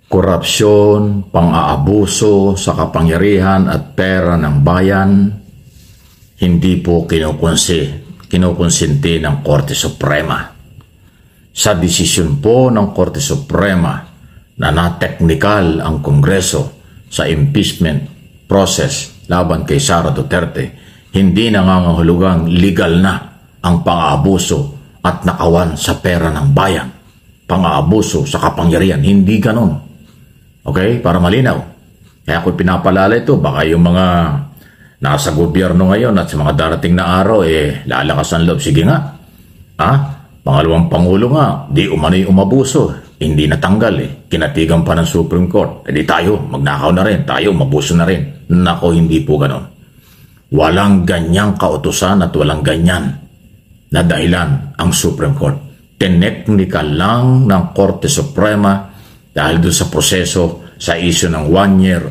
korupsyon, pang-aabuso sa kapangyarihan at pera ng bayan, hindi po kinukonsinti ng Korte Suprema. Sa desisyon po ng Korte Suprema na na-technical ang Kongreso sa impeachment process laban kay Sara Duterte, hindi nangangahulugang legal na ang pang-aabuso at nakawan sa pera ng bayan. Pang-aabuso sa kapangyarihan, hindi ganon. Okay? Para malinaw. Kaya ako pinapalala ito, baka yung mga nasa gobyerno ngayon at sa mga darating na araw, lalakas ang loob. Sige nga. Pangalawang Pangulo nga, di umano'y umabuso. Hindi natanggal Kinatigan pa ng Supreme Court. Di tayo, magnakaw na rin. Tayo, mabuso na rin. Nako, hindi po ganon. Walang ganyang kautusan at walang ganyan na dahilan ang Supreme Court. Technical lang ng Korte Suprema dahil doon sa proseso, sa issue ng 1 year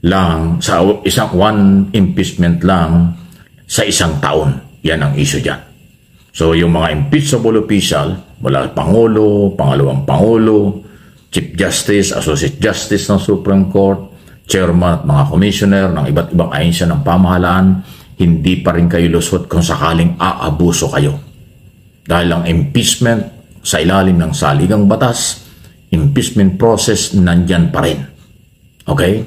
lang, sa isang one impeachment lang sa isang taon. Yan ang issue dyan. So yung mga impeachable official, mula Pangulo, Pangalawang Pangulo, Chief Justice, Associate Justice ng Supreme Court, Chairman at mga Commissioner ng iba't ibang ahensya ng pamahalaan, hindi pa rin kayo lusot kung sakaling aabuso kayo. Dahil ang impeachment sa ilalim ng saligang batas, impeachment process nandyan pa rin. Okay?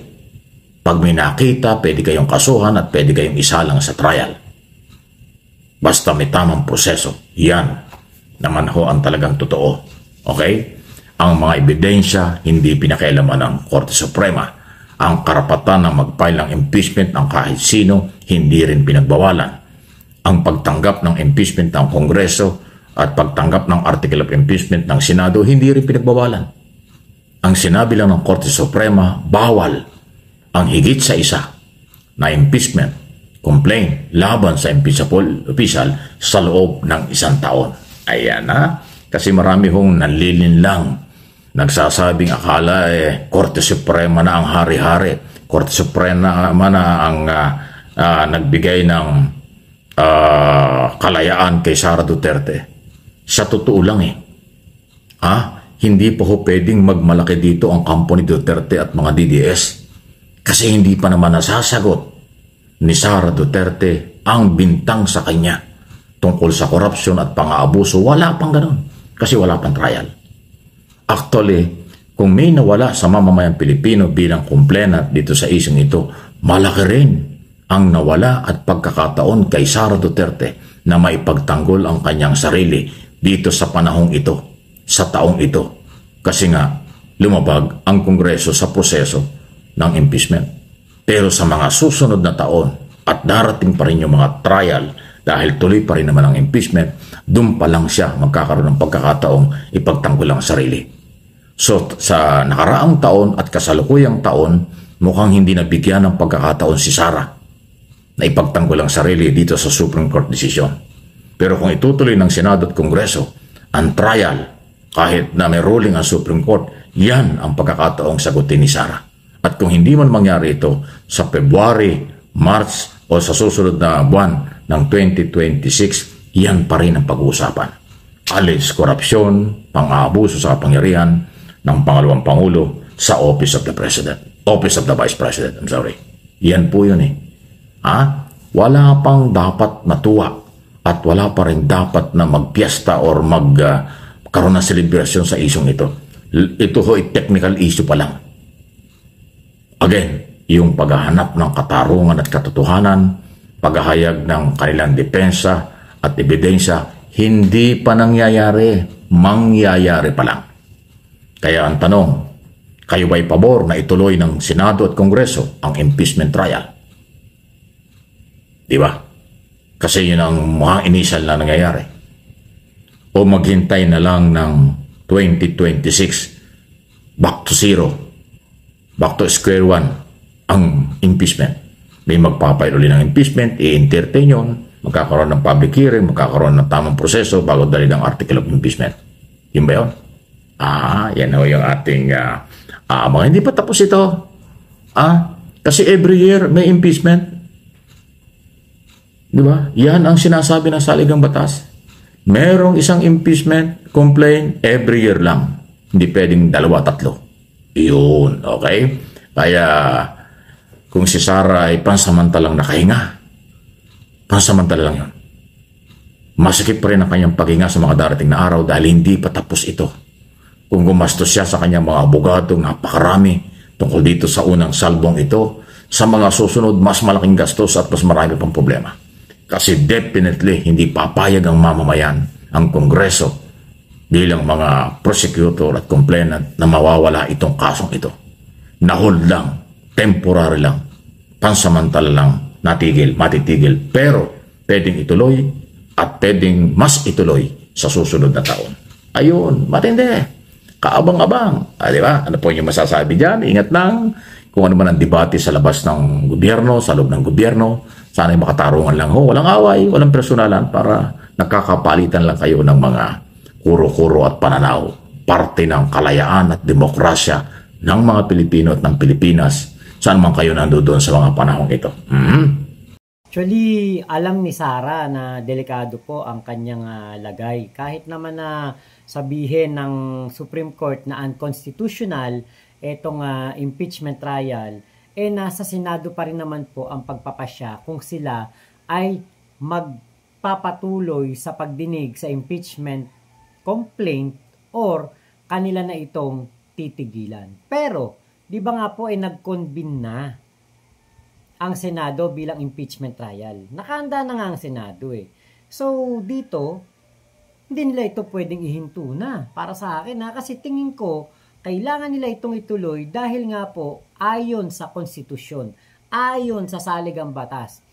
Pag may nakita, pwede kayong kasuhan at pwede kayong isalang sa trial. Basta may tamang proseso. Yan naman ho ang talagang totoo. Okay? Ang mga ebidensya hindi pinakialaman ng Korte Suprema. Ang karapatan na mag-file ng impeachment ng kahit sino hindi rin pinagbawalan. Ang pagtanggap ng impeachment ng Kongreso at pagtanggap ng article of impeachment ng Senado hindi rin pinagbawalan. Ang sinabi lang ng Korte Suprema, bawal ang higit sa isa na impeachment complaint laban sa impeachable official sa loob ng 1 taon. Ayan na. Kasi marami hong nanlilinlang nagsasabing akala Korte Suprema na ang hari-hari. Korte Suprema na ang nagbigay ng kalayaan kay Sara Duterte. Sa totoo lang hindi pa ho pwedeng magmalaki dito ang kampo ni Duterte at mga DDS. Kasi hindi pa naman nasasagot ni Sara Duterte ang bintang sa kanya tungkol sa korupsyon at pang-aabuso. Wala pang ganun kasi wala pang trial. Actually, kung may nawala sa mamamayang Pilipino bilang complainant dito sa isyung ito, malaki rin ang nawala at pagkakataon kay Sara Duterte na maipagtanggol ang kanyang sarili dito sa panahong ito, sa taong ito. Kasi nga, lumabag ang Kongreso sa proseso ng impeachment. Pero sa mga susunod na taon at darating pa rin yung mga trial dahil tuloy pa rin naman ang impeachment, doon pa lang siya magkakaroon ng pagkakataong ipagtanggol ang sarili. So sa nakaraang taon at kasalukuyang taon, mukhang hindi nabigyan ng pagkakataon si Sara na ipagtanggol ang sarili dito sa Supreme Court decision. Pero kung itutuloy ng Senado at Kongreso ang trial, kahit na may ruling ang Supreme Court, yan ang pagkakataong sagutin ni Sara. At kung hindi man mangyari ito sa February, March o sa susunod na buwan ng 2026, yan pa rin ang pag-uusapan. Alis korupsyon, pang-aabuso sa kapangyarihan ng Pangalawang Pangulo sa Office of the President. Office of the Vice President, I'm sorry. Yan po yun Wala pang dapat matuwa at wala pa rin dapat na magpiesta or magkaroon ng celebration sa isyong ito. Ito ho ay technical issue pa lang. Again, yung paghahanap ng katarungan at katotohanan, paghahayag ng kanilang depensa at ebidensya, hindi pa nangyayari, mangyayari pa lang. Kaya ang tanong, kayo ba'y pabor na ituloy ng Senado at Kongreso ang impeachment trial? Di ba? Kasi yun ang mga initial na nangyayari. O maghintay na lang ng 2026, back to zero. Back to square one ang impeachment. May magpapail ulit ng impeachment, i-entertain yun, magkakaroon ng public hearing, magkakaroon ng tamang proseso bago dali ng article of impeachment. Yun ba yun? Yan ho yung ating mga hindi pa tapos ito. Kasi every year may impeachment. Di ba? Yan ang sinasabi ng saligang batas. Merong isang impeachment complaint every year lang. Hindi pwedeng 2, 3. Yun, okay? Kaya kung si Sara ay pansamantalang nakahinga, pansamantala lang yun. Masakit pa rin ang kanyang paghinga sa mga darating na araw dahil hindi pa tapos ito. Kung gumastos siya sa kanyang mga abogado, napakarami tungkol dito sa unang salbong ito, sa mga susunod, mas malaking gastos at mas marami pang problema. Kasi definitely, hindi papayag ang mamamayan, ang Kongreso, bilang mga prosecutor at complainant na mawawala itong kasong ito. Na-hold lang, temporary lang, pansamantala lang, matitigil. Pero, pwedeng ituloy at pwedeng mas ituloy sa susunod na taon. Ayun, matindi. Kaabang-abang. Di ba? Ano po yung masasabi dyan? Ingat lang. Kung ano man ang debate sa labas ng gobyerno, sa loob ng gobyerno, sana'y makatarungan lang ho. Walang away, walang personalan para nakakapalitan lang kayo ng mga kuro-kuro at pananaw. Parte ng kalayaan at demokrasya ng mga Pilipino at ng Pilipinas. Saan man kayo nandoon sa mga panahong ito. Actually, alam ni Sara na delikado po ang kanyang lagay. Kahit naman na sabihin ng Supreme Court na unconstitutional itong impeachment trial, nasa Senado pa rin naman po ang pagpapasya kung sila ay magpapatuloy sa pagdinig sa impeachment complaint or kanila na itong titigilan. Pero, di ba nga po nag-convene na ang Senado bilang impeachment trial? Nakahanda na nga ang Senado So, dito, hindi nila ito pwedeng ihinto na. Para sa akin kasi tingin ko, kailangan nila itong ituloy dahil nga po, ayon sa konstitusyon, ayon sa saligang batas,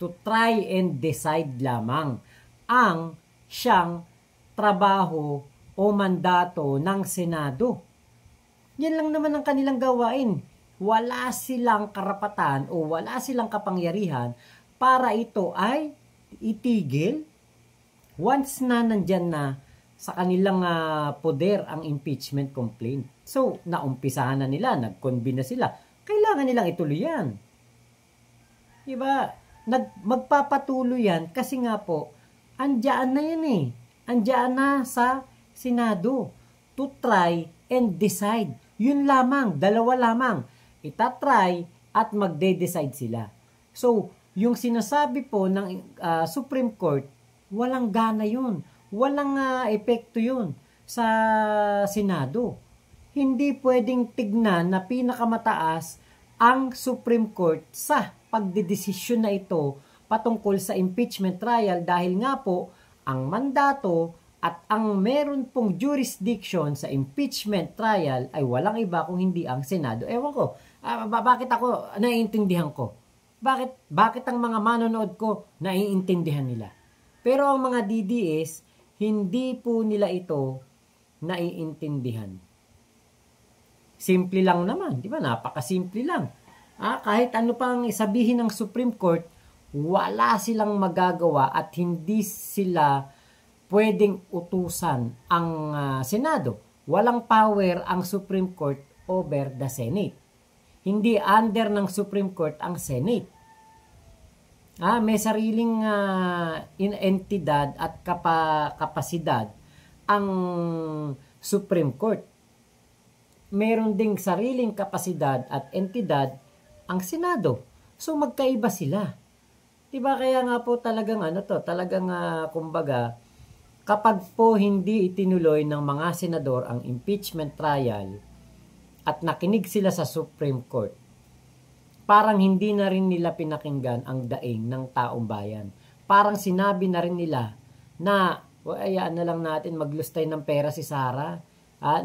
to try and decide lamang ang siyang trabaho o mandato ng Senado. Yan lang naman ang kanilang gawain. Wala silang karapatan o wala silang kapangyarihan para ito ay itigil once na nandyan na sa kanilang poder ang impeachment complaint. So, naumpisahan na nila, nag-convene na sila. Kailangan nilang ituloy yan. Diba? Magpapatuloy yan kasi nga po, andyan na yan Andyan na sa Senado to try and decide. Yun lamang, dalawa lamang. Itatry at magde-decide sila. So, yung sinasabi po ng Supreme Court, walang gana yun. Walang epekto yun sa Senado. Hindi pwedeng tignan na pinakamataas ang Supreme Court sa pagdedesisyon na ito patungkol sa impeachment trial dahil nga po ang mandato at ang meron pong jurisdiction sa impeachment trial ay walang iba kung hindi ang Senado. Ewan ko, bakit ako naiintindihan ko? Bakit ang mga manonood ko naiintindihan nila? Pero ang mga DDS, hindi po nila ito naiintindihan. Simple lang naman, di ba? Napakasimple lang. Kahit ano pang sabihin ng Supreme Court, wala silang magagawa at hindi sila pwedeng utusan ang Senado. Walang power ang Supreme Court over the Senate. Hindi under ng Supreme Court ang Senate. May sariling entidad at kapasidad ang Supreme Court. Meron ding sariling kapasidad at entidad ang Senado. So magkaiba sila. Diba kaya nga po talagang kumbaga, kapag po hindi itinuloy ng mga senador ang impeachment trial at nakinig sila sa Supreme Court, parang hindi na rin nila pinakinggan ang daing ng taong bayan. Parang sinabi na rin nila na, ayaan na lang natin maglustay ng pera si Sara.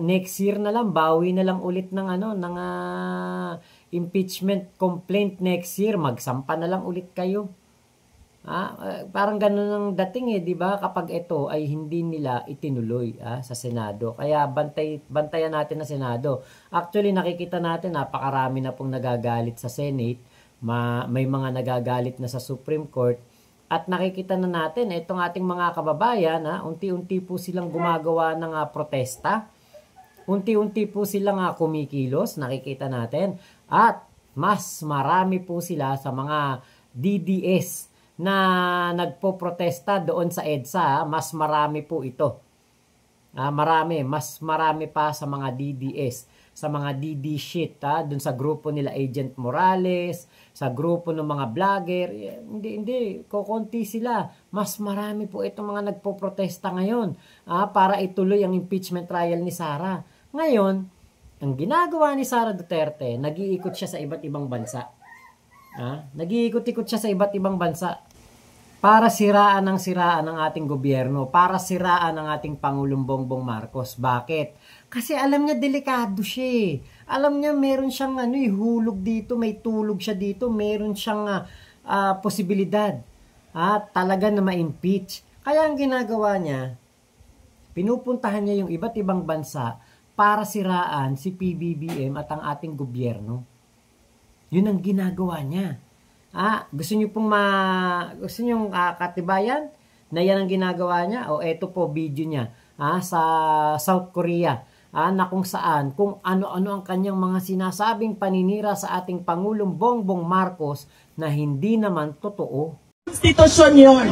Next year na lang, bawi na lang ulit ng impeachment complaint next year. Magsampa na lang ulit kayo. Parang ganun ang dating di ba? Kapag ito ay hindi nila itinuloy sa Senado. Kaya bantayan natin na Senado. Actually, nakikita natin napakarami na pong nagagalit sa Senate. May mga nagagalit na sa Supreme Court. At nakikita na natin itong ating mga kababayan, unti-unti po silang gumagawa ng protesta. Unti-unti po silang kumikilos, nakikita natin. At mas marami po sila sa mga DDS na nagpo-protesta doon sa EDSA, mas marami po ito. Mas marami pa sa mga DDS, sa mga DD shit, dun sa grupo nila Agent Morales, sa grupo ng mga vlogger. Hindi, kukunti sila. Mas marami po itong mga nagpo-protesta ngayon para ituloy ang impeachment trial ni Sara. Ngayon, ang ginagawa ni Sara Duterte, nag-iikot siya sa iba't ibang bansa. Nag-iikot-ikot siya sa iba't ibang bansa para siraan ang ating gobyerno, para siraan ang ating Pangulong Bongbong Marcos. Bakit? Kasi alam niya delikado siya. Alam niya meron siyang hulog dito, may tulog siya dito, meron siyang posibilidad talaga na ma-impeach. Kaya ang ginagawa niya, pinupuntahan niya yung iba't ibang bansa para siraan si PBBM at ang ating gobyerno. Yun ang ginagawa niya. Gusto niyo pong katibayan na yan ang ginagawa niya? O eto po video niya sa South Korea na kung saan, kung ano-ano ang kanyang mga sinasabing paninira sa ating Pangulong Bongbong Marcos na hindi naman totoo. Konstitusyon yun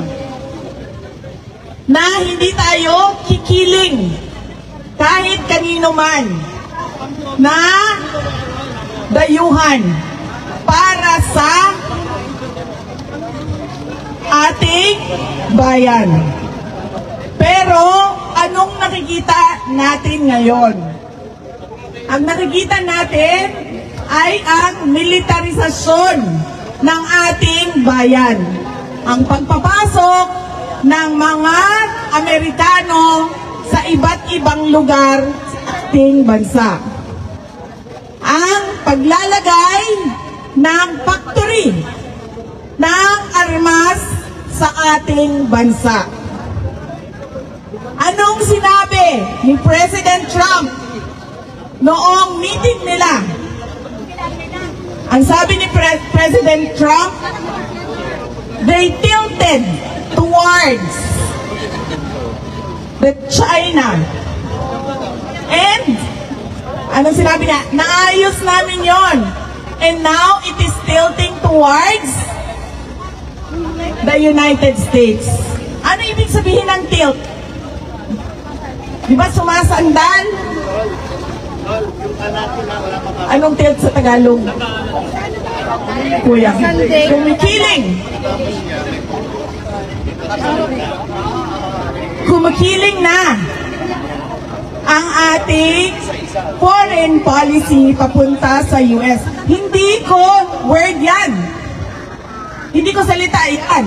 na hindi tayo kikiling kahit kanino man na dayuhan para sa ating bayan. Pero anong nakikita natin ngayon? Ang nakikita natin ay ang militarisasyon ng ating bayan. Ang pagpapasok ng mga Amerikano sa iba't ibang lugar sa ating bansa. Ang paglalagay ng factory ng armas sa ating bansa. Anong sinabi ni President Trump noong meeting nila? Ang sabi ni President Trump, they tilted towards the China. And anong sinabi niya? Naayos namin yon. And now it is tilting towards the United States. Ano ibig sabihin ng tilt? Di ba sumasandal? Anong tilt sa Tagalog? Kuya. Kumikiling. Kumikiling na ang ating foreign policy papunta sa US. Hindi ko word yan. Hindi ko salita yan.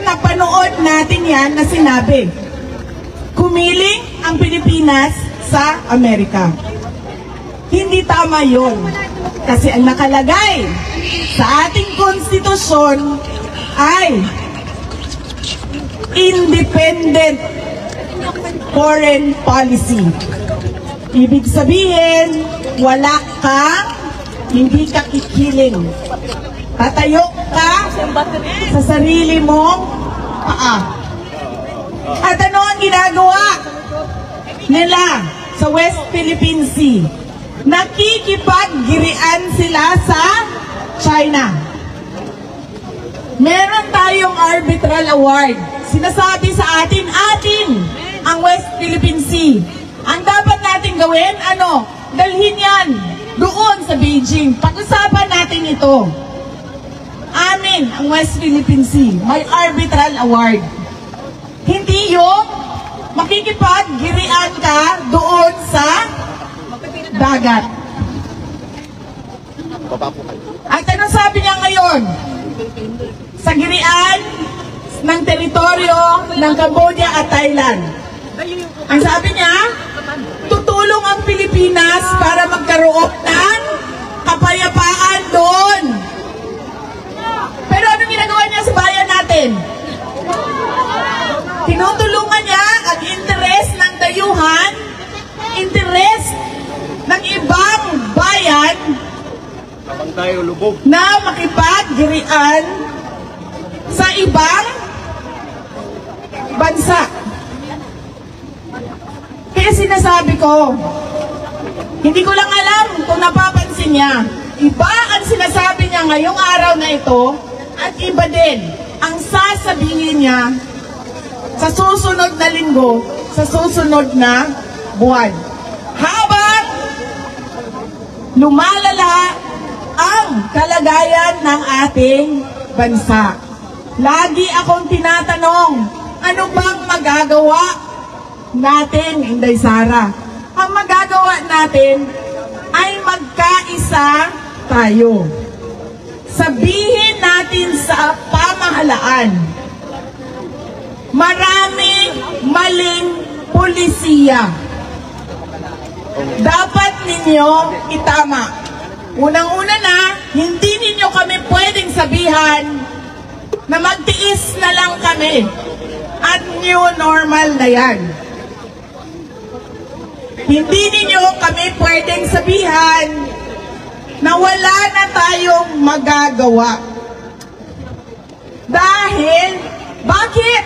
Napanood natin yan na sinabi. Kumiling ang Pilipinas sa Amerika. Hindi tama yun. Kasi ang nakalagay sa ating konstitusyon ay independent foreign policy. Ibig sabihin, wala kang, hindi ka kikiling. Tatayo ka sa sarili mong paa. At ano ang ginagawa nila sa West Philippine Sea? Nakikipaggirian sila sa China. Meron tayong arbitral award. Sinasabi sa atin ang West Philippine Sea. Ang dapat natin gawin, dalhin yan doon sa Beijing. Pag-usapan natin ito. Amin ang West Philippine Sea. May arbitral award. Hindi yung makikipaggirian ka doon sa dagat. Ang tanong sabi niya ngayon, sa girian ng teritoryo ng Cambodia at Thailand. Ang sabi niya, tutulong ang Pilipinas para magkaroon ng kapayapaan doon. Pero anong ginagawa niya sa bayan natin? Tinutulungan niya ang interes ng dayuhan, interes ng ibang bayan na makipaggirian sa ibang bansa. Kaya sinasabi ko, hindi ko lang alam kung napapansin niya. Iba ang sinasabi niya ngayong araw na ito at iba din ang sasabihin niya sa susunod na linggo sa susunod na buwan. Habang lumalala ang kalagayan ng ating bansa, lagi akong tinatanong, ano bang magagawa natin, Inday Sara? Ang magagawa natin ay magkaisa tayo. Sabihin natin sa pamahalaan, maraming maling pulisiya. Dapat ninyo itama. Unang-una na, hindi ninyo kami pwedeng sabihan na magtiis na lang kami at new normal na yan. Hindi ninyo kami pwedeng sabihan na wala na tayong magagawa. Dahil, bakit?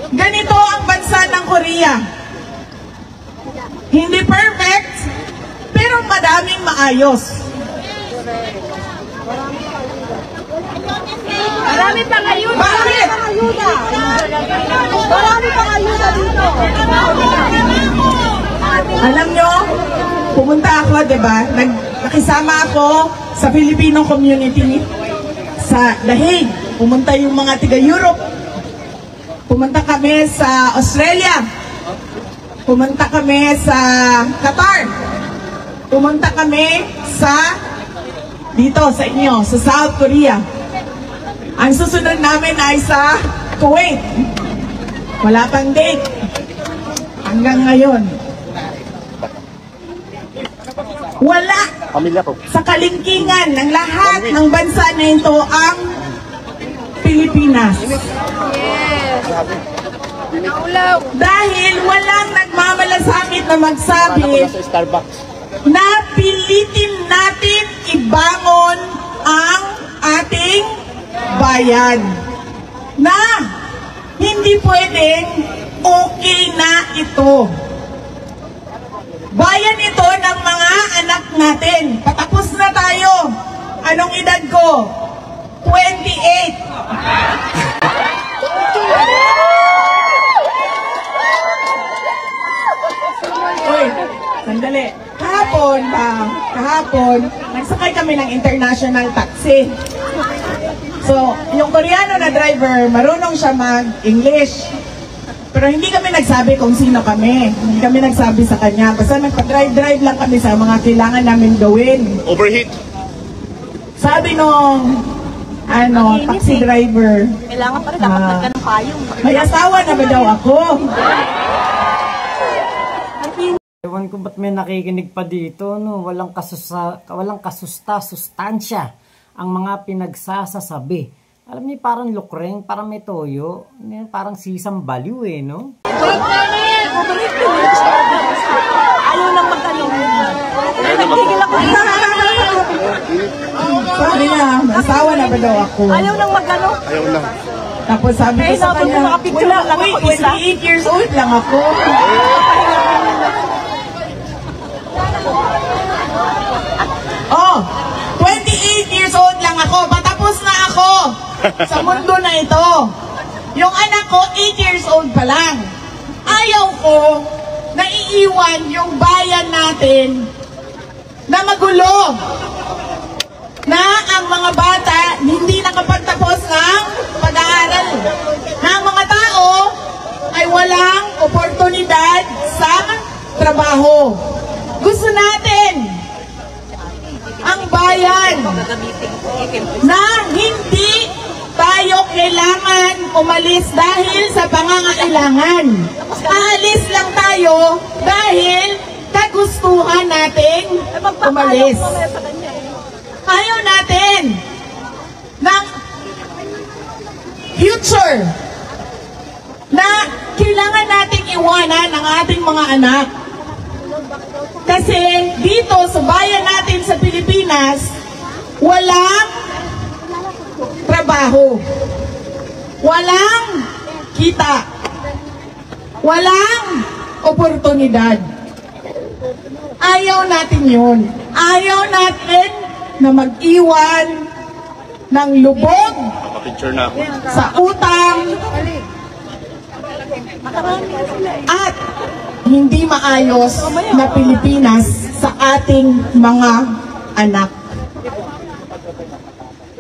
Ganito ang bansa ng Korea. Hindi perfect, pero madaming maayos. Marami pang ayuda. Bakit? Marami pang ayuda dito. Alam nyo, pumunta ako, diba? Nakisama ako sa Filipino community sa The Hague. Pumunta yung mga tiga-Europe. Pumunta kami sa Australia. Pumunta kami sa Qatar. Pumunta kami sa dito sa inyo, sa South Korea. Ang susunod namin ay sa Kuwait. Wala pang date. Hanggang ngayon. Wala sa kalingkingan ng lahat ng bansa na ito ang Pilipinas. Dahil walang nagmamalasakit na magsabi na pilitin natin ibangon ang ating bayan. Na hindi pwedeng okay na ito. Bayan ito ng mga anak natin. Patapos na tayo. Anong edad ko? 28. Uy, sandali. Kahapon, nagsakay kami ng international taxi. So, yung Koreano na driver, marunong siya mag-English. Pero hindi kami nagsabi kung sino kami. Hindi kami nagsabi sa kanya. Basta nagpa-drive-drive lang kami sa mga kailangan namin gawin. Overheat. Sabi nung taxi driver, Kailangan pa rin dapat nagkanong payong. may asawa na ba daw ako? Ewan ko ba't may nakikinig pa dito, no? Walang sustansya ang mga pinagsasasabi. Alam niyo, parang lukreng, parang may toyo, parang sisang baliw no? Ayaw lang magtanong. Nagtigil ako. Sabi niya, may asawa na ba daw ako? Ayaw lang magano. Ayaw lang. Tapos sabi ko sa kanya, wala, uy, 28 years old lang ako. Oh, 28 years old lang ako. Patapos na ako sa mundo na ito. Yung anak ko, 8 years old pa lang. Ayaw ko na iiwan yung bayan natin na magulo. Na ang mga bata hindi nakapagtapos ng pag-aaral. Na ang mga tao ay walang oportunidad sa trabaho. Gusto natin ang bayan na hindi tayo kailangan umalis dahil sa pangangailangan. Aalis lang tayo dahil kagustuhan nating umalis. Ayaw natin ng future na kailangan nating iwanan ang ating mga anak. Kasi dito sa bayan natin sa Pilipinas, walang trabaho, walang kita, walang oportunidad. Ayaw natin yun. Ayaw natin na mag-iwan ng lubog Papapicture na ako. sa utang at hindi maayos na Pilipinas sa ating mga anak.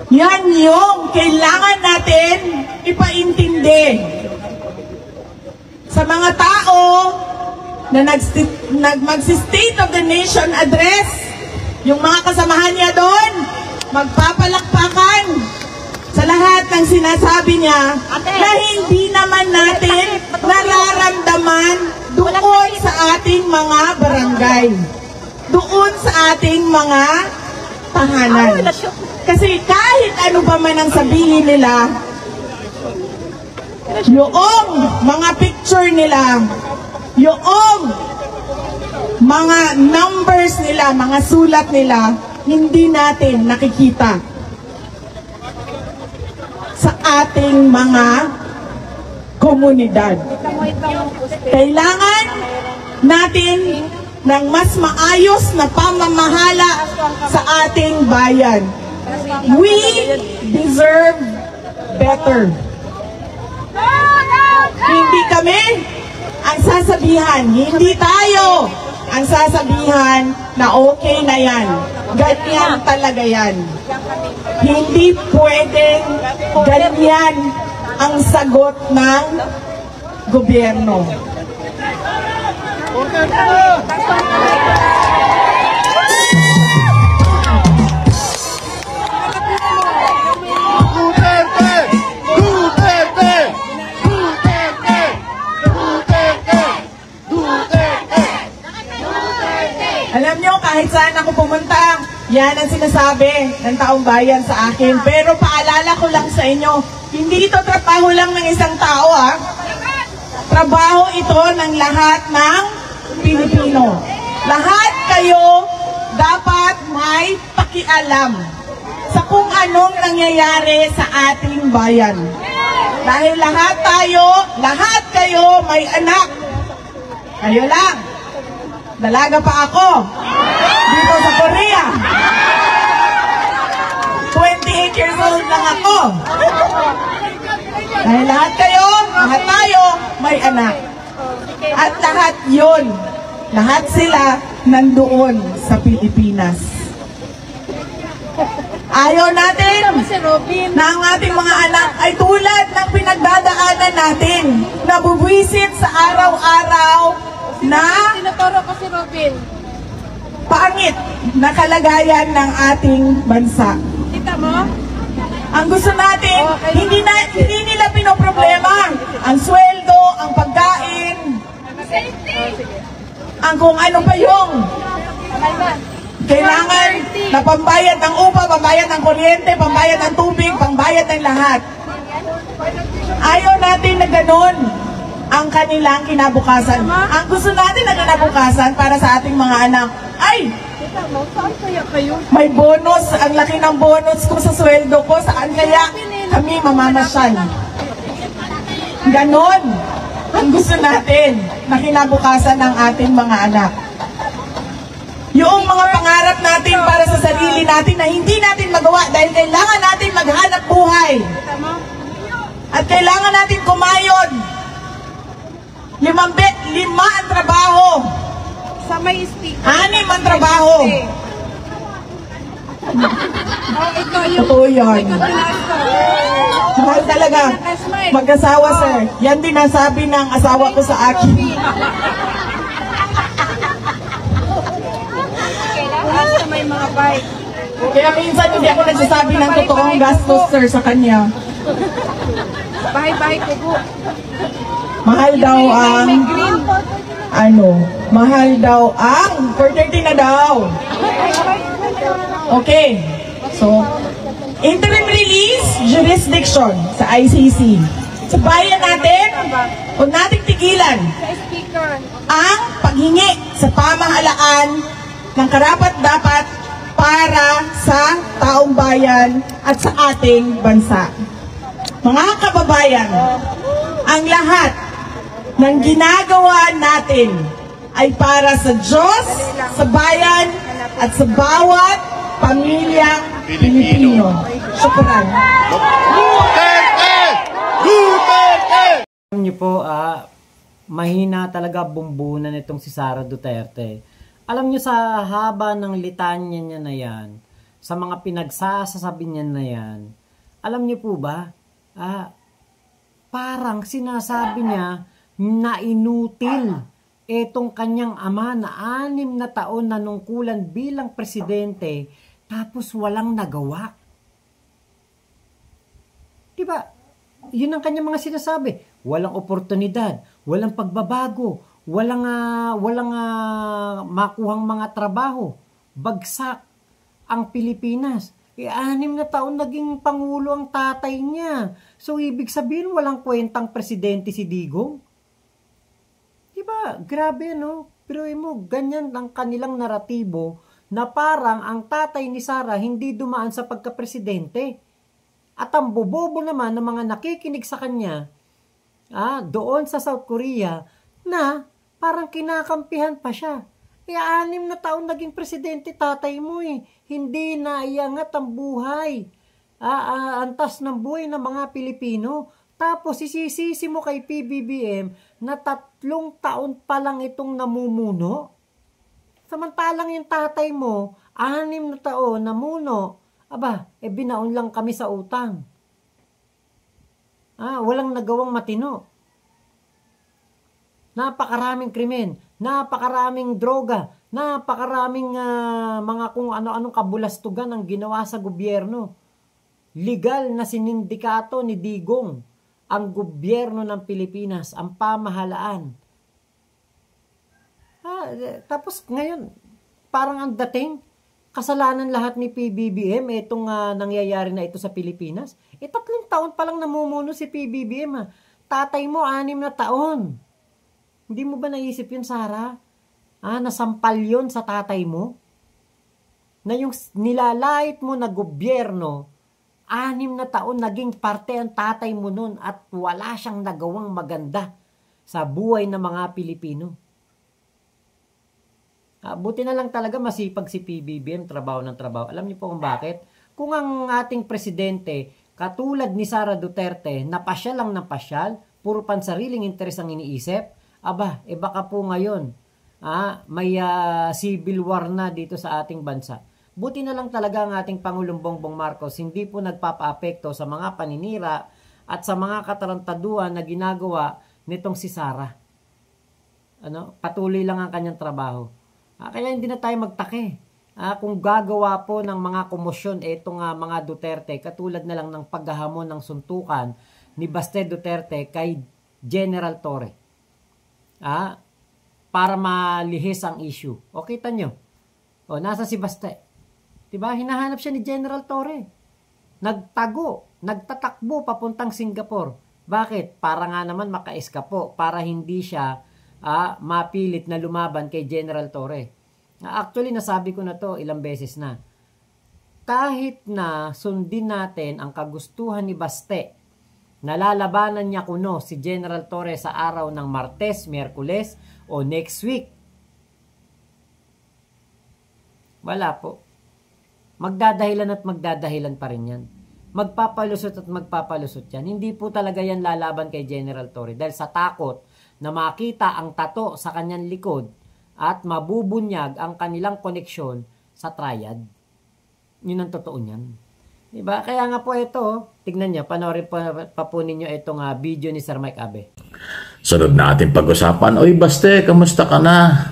Yan yung kailangan natin ipaintindi sa mga tao na mag-State of the Nation address. Yung mga kasamahan niya doon, magpapalakpakan sa lahat ng sinasabi niya na hindi naman natin nararamdaman doon sa ating mga barangay, doon sa ating mga tahanan. Kasi kahit ano pa man ang sabihin nila, yung mga picture nila, yung mga numbers nila, mga sulat nila, hindi natin nakikita sa ating mga komunidad. Kailangan natin ng mas maayos na pamamahala sa ating bayan. We deserve better. Hindi kami ang sasabihan, hindi tayo ang sasabihan na okay na yan. Ganyan talaga yan. Hindi pwedeng ganyan ang sagot ng gobyerno. Alam nyo, kahit saan ako pumunta, yan ang sinasabi ng taong bayan sa akin. Pero paalala ko lang sa inyo, hindi ito trabaho lang ng isang tao, ha? Trabaho ito ng lahat ng Pilipino. Lahat kayo dapat may pakialam sa kung anong nangyayari sa ating bayan. Dahil lahat kayo may anak. Kayo lang. Dalaga pa ako. Dito sa Korea. 28 years old lang ako. Dahil lahat tayo, may anak. At lahat sila nandoon sa Pilipinas. Ayaw natin na ang ating mga anak ay tulad ng pinagdadaanan natin, na bubuwisit sa araw-araw na tinuturo ko si Robin. Pangit na kalagayan ng ating bansa. Kita mo? Ang gusto natin, hindi nila pinoproblema ang sweldo, ang pagkain, ang kung ano pa yung kailangan na pambayad ng upa, pambayad ng kuryente, pambayad ng tubig, pambayad ng lahat. Ayaw natin na ganun ang kanilang kinabukasan. Ang gusto natin na kinabukasan para sa ating mga anak ay may bonus, ang laki ng bonus ko sa sweldo ko, saan kaya kami mamamasyal. Ganon ang gusto natin na kinabukasan ng ating mga anak. Yung mga pangarap natin para sa sarili natin na hindi natin magawa dahil kailangan natin maghanap buhay. At kailangan natin kumayod. 5 ang trabaho. Sa may speaker. 6 ang trabaho. Ito yung Totoo yun. Mahal talaga. Mag-asawa, sir. Yan din ang sabi ng asawa ko sa akin. Sa may mga bike. Kaya minsan hindi ako nagsasabi ng totoong gastos, sir, sa kanya. Bahay-bahay ko po. Mahal daw ang mahal daw ang 430 na daw. Okay. So, interim release jurisdiction sa ICC. Sa bayan natin, huwag nating tigilan Sa speaker. ang paghingi sa pamahalaan ng karapat-dapat para sa taong bayan at sa ating bansa. Mga kababayan, ang lahat ng ginagawa natin ay para sa Diyos, sa bayan, at sa bawat pamilyang Pilipino. Syukran. Alam niyo po, mahina talaga bumbunan itong si Sara Duterte. Alam nyo, sa haba ng litanya niya na yan, sa mga pinagsasasabi niya na yan, alam nyo po ba, parang sinasabi niya na inutil etong kanyang ama na 6 na taon na nungkulan bilang presidente, tapos walang nagawa. Diba? Yun ang kanyang mga sinasabi. Walang oportunidad, walang pagbabago, walang makuhang mga trabaho. Bagsak ang Pilipinas. 6 na taon naging pangulo ang tatay niya. So, ibig sabihin, walang kwentang presidente si Digong. Diba? Grabe, no? Pero mo, ganyan ang kanilang naratibo na parang ang tatay ni Sara hindi dumaan sa pagka-presidente. At ang bobobo naman ng mga nakikinig sa kanya, doon sa South Korea, na parang kinakampihan pa siya. 6 na taon naging presidente tatay mo eh. Hindi na iangat ang buhay. Antas ng buhay ng mga Pilipino. Tapos isisisi mo kay PBBM na 3 taon pa lang itong namumuno. Samantalang yung tatay mo, 6 na taon namuno. Binaon lang kami sa utang. Walang nagawang matino. Napakaraming krimen, napakaraming droga, napakaraming mga kung ano-anong kabulastugan ang ginawa sa gobyerno. Legal na sinindikato ni Digong ang gobyerno ng Pilipinas, ang pamahalaan. Tapos ngayon, parang ang dating, kasalanan lahat ni PBBM, itong nangyayari na ito sa Pilipinas. 3 taon pa lang namumuno si PBBM. Tatay mo, 6 na taon. Hindi mo ba naisip yun, Sara? Nasampal yun sa tatay mo? Na yung nilalait mo na gobyerno, 6 na taon naging parte ang tatay mo nun at wala siyang nagawang maganda sa buhay ng mga Pilipino. Buti na lang talaga masipag si PBBM, trabaho ng trabaho. Alam niyo po kung bakit? Kung ang ating presidente, katulad ni Sara Duterte, napasyal lang ng pasyal, puro pansariling interes ang iniisip, baka po ngayon, may civil war na dito sa ating bansa. Buti na lang talaga ang ating Pangulong Bongbong Marcos hindi po nagpapaapekto sa mga paninira at sa mga katarantaduhan na ginagawa nitong si Sara. Patuloy lang ang kanyang trabaho. Kaya hindi na tayo magtake. Kung gagawa po ng mga komosyon itong mga Duterte, katulad na lang ng paghahamon ng suntukan ni Baste Duterte kay General Torre. Para malihis ang issue. O kita nyo? Nasa si Baste. Diba? Hinahanap siya ni General Torre. Nagtatakbo papuntang Singapore. Bakit? Para nga naman maka-eskapo. Para hindi siya mapilit na lumaban kay General Torre. Actually, nasabi ko na to ilang beses na. Kahit na sundin natin ang kagustuhan ni Baste, nalalabanan niya kuno si General Torre sa araw ng Martes, Miyerkules o next week. Wala po. Magdadahilan at magdadahilan pa rin yan. Magpapalusot at magpapalusot yan. Hindi po talaga yan lalaban kay General Torre dahil sa takot na makita ang tato sa kanyang likod at mabubunyag ang kanilang koneksyon sa triad. Yun ang totoo niyan. Diba? Kaya nga po ito, tignan nyo, panoorin pa po ninyo itong video ni Sir Mike Abe. Sunod na ating pag-usapan, Oy Baste, kamusta ka na?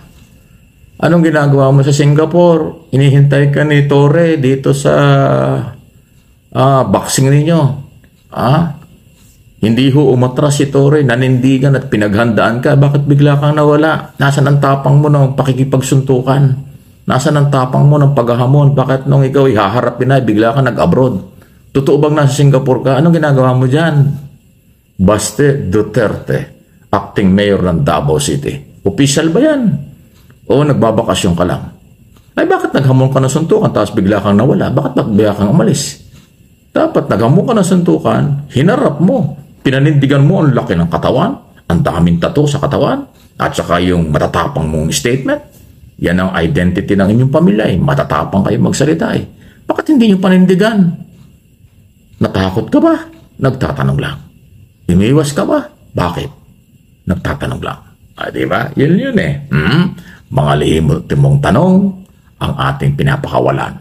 Anong ginagawa mo sa Singapore? Inihintay ka ni Torre dito sa boxing ninyo. Hindi ho umatras si Torre, nanindigan at pinaghandaan ka. Bakit bigla kang nawala? Nasaan ang tapang mo ng pakikipagsuntukan? Nasaan ang tapang mo ng paghahamon? Bakit nung ikaw ihaharapin na, bigla ka nag-abroad? Totoo bang nasa Singapore ka? Anong ginagawa mo dyan? Baste Duterte, acting mayor ng Davao City. Official ba yan? O nagbabakasyon ka lang? Ay bakit naghamon ka ng suntukan tapos bigla kang nawala? Bakit bigla kang umalis? Dapat naghamon ka ng suntukan, hinarap mo, pinanindigan mo ang laki ng katawan, ang daming tato sa katawan, at saka yung matatapang mong statement. Yan ang identity ng inyong pamilya. Matatapang kayo magsalita. Bakit hindi nyo panindigan? Natakot ka ba? Nagtatanong lang. Umiiwas ka ba? Bakit? Nagtatanong lang. Di ba? Yun eh. Mga lehitimong tanong ang ating pinapakawalan.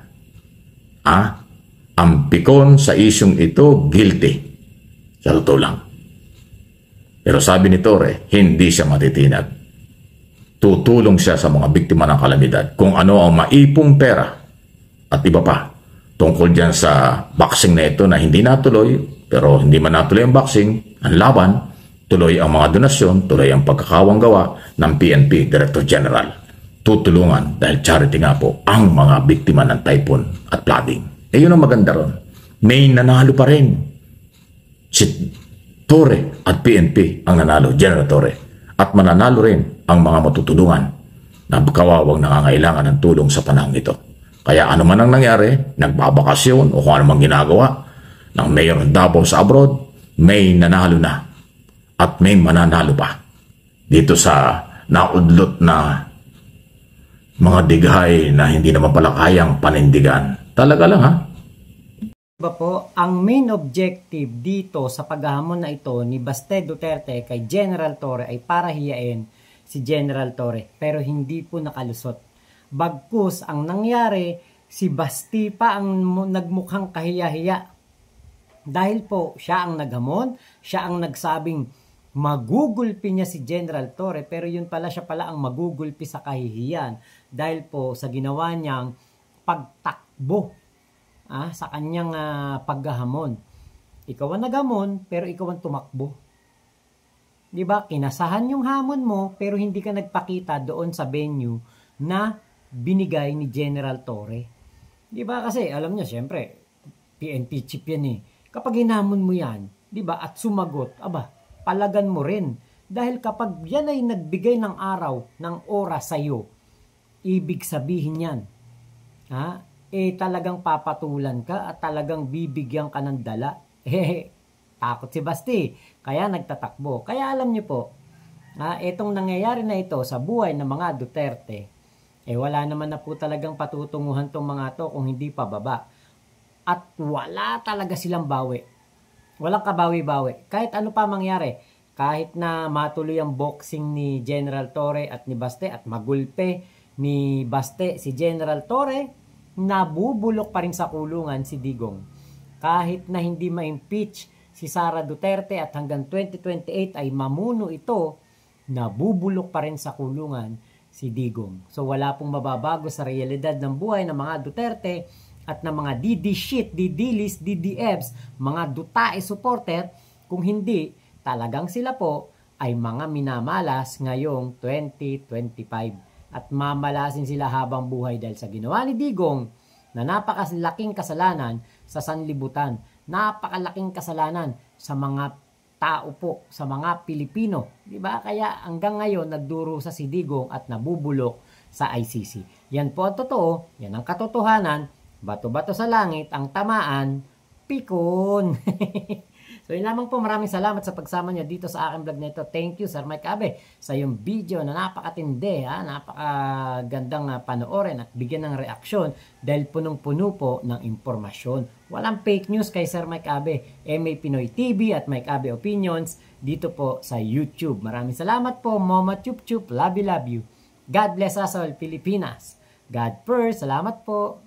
Ang pikon sa isyong ito, guilty. Sa totoo lang. Pero sabi ni Torre, hindi siya matitinag. Tutulong siya sa mga biktima ng kalamidad kung ano ang maipong pera at iba pa tungkol dyan sa boxing na ito na hindi natuloy, pero hindi man natuloy ang boxing, ang laban, tuloy ang mga donasyon, tuloy ang pagkakawang gawa ng PNP Director General. Tutulungan dahil charity nga po ang mga biktima ng typhoon at flooding. Yun ang maganda ron. May nanalo pa rin. Si Torre at PNP ang nanalo, General Torre. At mananalo rin ang mga matutulungan na kawawang nangangailangan ng tulong sa panahon ito. Kaya ano man ang nangyari, nagbabakasyon o kung ano mang ginagawa ng mayor ng Davao sa abroad, may nanalo na at may mananalo pa dito sa naudlot na mga dighay na hindi naman pala kayang panindigan. Talaga lang, ha? Diba po, ang main objective dito sa paghahamon na ito ni Baste Duterte kay General Torre ay para hiyain si General Torre, pero hindi po nakalusot. Bagkus ang nangyari, si Basti pa ang nagmukhang kahiya-hiya. Dahil po siya ang naghamon, siya ang nagsabing magugulpi niya si General Torre, pero yun pala siya pala ang magugulpi sa kahihiyan dahil po sa ginawa niyang pagtakbo sa kanyang paghahamon. Ikaw ang naghamon, pero ikaw ang tumakbo. Diba? Kinasahan yung hamon mo, pero hindi ka nagpakita doon sa venue na binigay ni General Torre. Diba? Kasi alam niya, syempre, PNP chief yan eh. Kapag hinamon mo yan, diba? At sumagot, palagan mo rin. Dahil kapag yan ay nagbigay ng araw, ng oras sa'yo, ibig sabihin yan, talagang papatulan ka at talagang bibigyan ka ng dala. Takot si Basti, kaya nagtatakbo. Kaya alam niyo po, itong nangyayari na ito sa buhay ng mga Duterte, wala naman na po talagang patutunguhan tong mga to kung hindi pababa. At wala talaga silang bawi. Walang kabawi-bawi. Kahit ano pa mangyari, kahit na matuloy ang boxing ni General Torre at ni Baste at magulpe ni Baste si General Torre, nabubulok pa rin sa kulungan si Digong. Kahit na hindi ma-impeach si Sara Duterte at hanggang 2028 ay mamuno ito, nabubulok pa rin sa kulungan si Digong. So wala pong mababago sa realidad ng buhay ng mga Duterte at ng mga DDList, DDFs, mga Dutae supporter, kung hindi, talagang sila po ay mga minamalas ngayong 2025. At mamalasin sila habang buhay dahil sa ginawa ni Digong na napakalaking kasalanan sa sanlibutan, napakalaking kasalanan sa mga tao po, sa mga Pilipino. Diba? Kaya hanggang ngayon nagdurusa si Digong at nabubulok sa ICC. Yan po ang totoo, yan ang katotohanan, bato-bato sa langit, ang tamaan, pikon. So yun lamang po, maraming salamat sa pagsama niyo dito sa aking vlog na ito. Thank you Sir Mike Abe sa yung video na napakatindi, napakagandang panoorin at bigyan ng reaksyon dahil punong-puno po ng impormasyon. Walang fake news kay Sir Mike Abe, MA Pinoy TV at Mike Abe Opinions dito po sa YouTube. Maraming salamat po, Mama Chup Chup, love you, love you. God bless us all, Pilipinas. God first, salamat po.